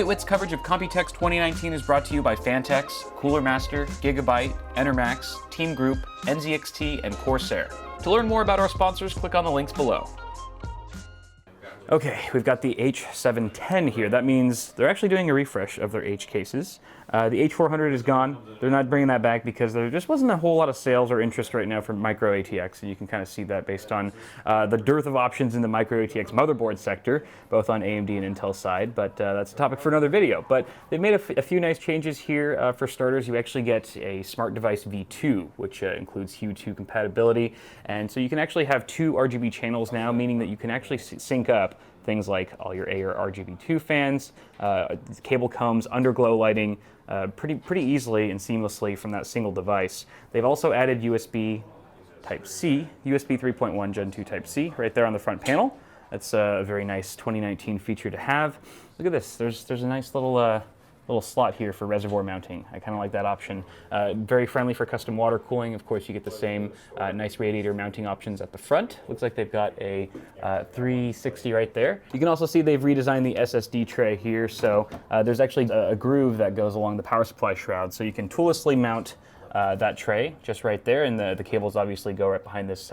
Bitwit's coverage of Computex 2019 is brought to you by Fantex, Cooler Master, Gigabyte, Enermax, Team Group, NZXT, and Corsair. To learn more about our sponsors, click on the links below. Okay, we've got the H510 here. That means they're actually doing a refresh of their H cases. The H400 is gone. They're not bringing that back because there just wasn't a whole lot of sales or interest right now for micro ATX, and you can kind of see that based on the dearth of options in the micro ATX motherboard sector, both on AMD and Intel side, but that's a topic for another video. But they've made a few nice changes here. For starters, you actually get a Smart Device V2, which includes Hue 2 compatibility, and so you can actually have two RGB channels now, meaning that you can actually sync up things like all your Air RGB2 fans, cable combs, underglow lighting, pretty easily and seamlessly from that single device. They've also added USB Type-C, USB 3.1 Gen 2 Type-C right there on the front panel. That's a very nice 2019 feature to have. Look at this, there's a nice little slot here for reservoir mounting. I kind of like that option. Very friendly for custom water cooling. Of course, you get the same nice radiator mounting options at the front. Looks like they've got a 360 right there. You can also see they've redesigned the SSD tray here. So there's actually a groove that goes along the power supply shroud. So you can toollessly mount that tray just right there. And the cables obviously go right behind this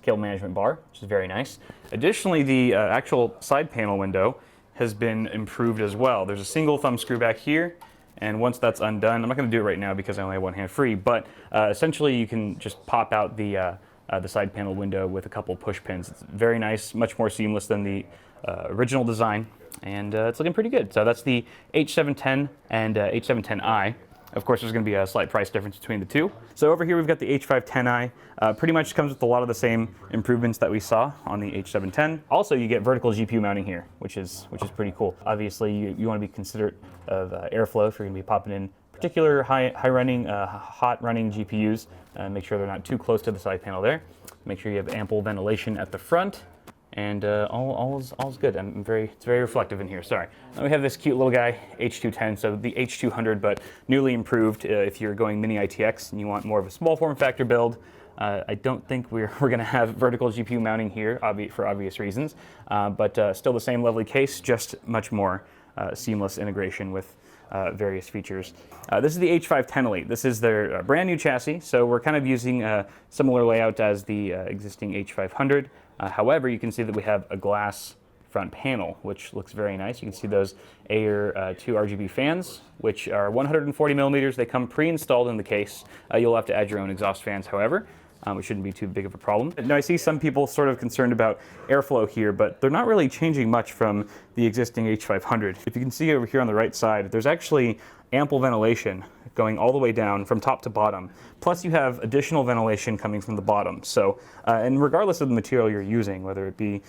cable management bar, which is very nice. Additionally, the actual side panel window has been improved as well. There's a single thumb screw back here, and once that's undone, I'm not going to do it right now because I only have one hand free, but essentially you can just pop out the side panel window with a couple push pins. It's very nice, much more seamless than the original design, and it's looking pretty good. So that's the H510 and H510i. Of course, there's going to be a slight price difference between the two. So over here we've got the H510i. Pretty much comes with a lot of the same improvements that we saw on the H510. Also, you get vertical GPU mounting here, which is pretty cool. Obviously, you want to be considerate of airflow if you're going to be popping in particular hot running GPUs. Make sure they're not too close to the side panel there. Make sure you have ample ventilation at the front. And all's good. It's very reflective in here, sorry. Now we have this cute little guy, H210, so the H200, but newly improved if you're going mini ITX and you want more of a small form factor build. I don't think we're gonna have vertical GPU mounting here, for obvious reasons, but still the same lovely case, just much more seamless integration with various features. This is the H510 Elite. This is their brand new chassis, so we're kind of using a similar layout as the existing H500. However, you can see that we have a glass front panel, which looks very nice. You can see those Air 2 RGB fans, which are 140 millimeters. They come pre-installed in the case. You'll have to add your own exhaust fans, however. Which shouldn't be too big of a problem. Now I see some people sort of concerned about airflow here, but they're not really changing much from the existing H500. If you can see over here on the right side, there's actually ample ventilation going all the way down from top to bottom. Plus you have additional ventilation coming from the bottom. So, and regardless of the material you're using, whether it be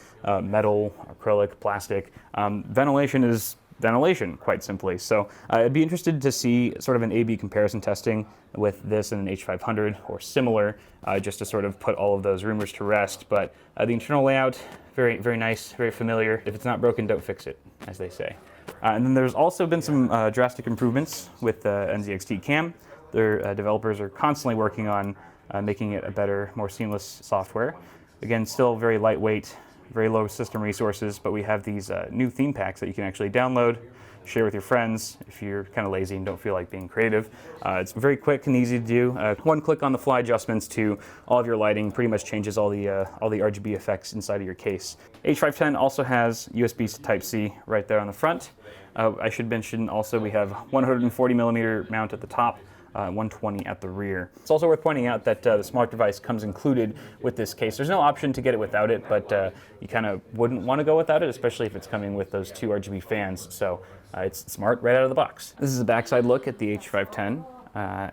metal, acrylic, plastic, ventilation is ventilation, quite simply. So I'd be interested to see sort of an A/B comparison testing with this and an H500 or similar, just to sort of put all of those rumors to rest. But the internal layout, very nice, very familiar. If it's not broken, don't fix it, as they say. And then there's also been some drastic improvements with NZXT Cam. Their developers are constantly working on making it a better, more seamless software. Again, still very lightweight, very low system resources, but we have these new theme packs that you can actually download, share with your friends if you're kind of lazy and don't feel like being creative. It's very quick and easy to do. One click on the fly adjustments to all of your lighting pretty much changes all the RGB effects inside of your case. H510 also has USB Type-C right there on the front. I should mention also we have 140 millimeter mount at the top, 120 at the rear. It's also worth pointing out that the smart device comes included with this case. There's no option to get it without it, but you kind of wouldn't want to go without it, especially if it's coming with those two RGB fans. So it's smart right out of the box. This is a backside look at the H510,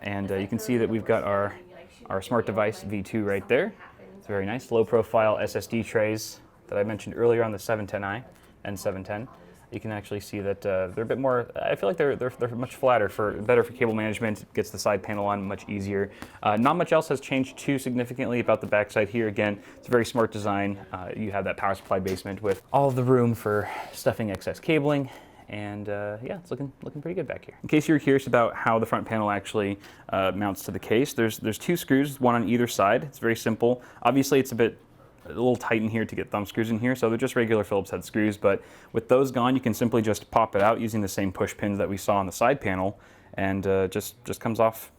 and you can see that we've got our smart device V2 right there. It's very nice, low profile SSD trays that I mentioned earlier on the 710i and 710. You can actually see that they're a bit more, I feel like they're much flatter, better for cable management. It gets the side panel on much easier. Not much else has changed too significantly about the backside here. Again, it's a very smart design. You have that power supply basement with all of the room for stuffing excess cabling. And yeah, it's looking pretty good back here. In case you're curious about how the front panel actually mounts to the case, there's two screws, one on either side. It's very simple. Obviously, it's a bit little tight in here to get thumb screws in here, so they're just regular Phillips head screws, but with those gone, you can simply just pop it out using the same push pins that we saw on the side panel, and just comes off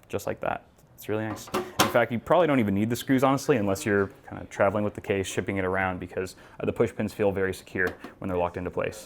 just like that. It's really nice. In fact, you probably don't even need the screws, honestly, unless you're kind of traveling with the case, shipping it around, because the push pins feel very secure when they're locked into place.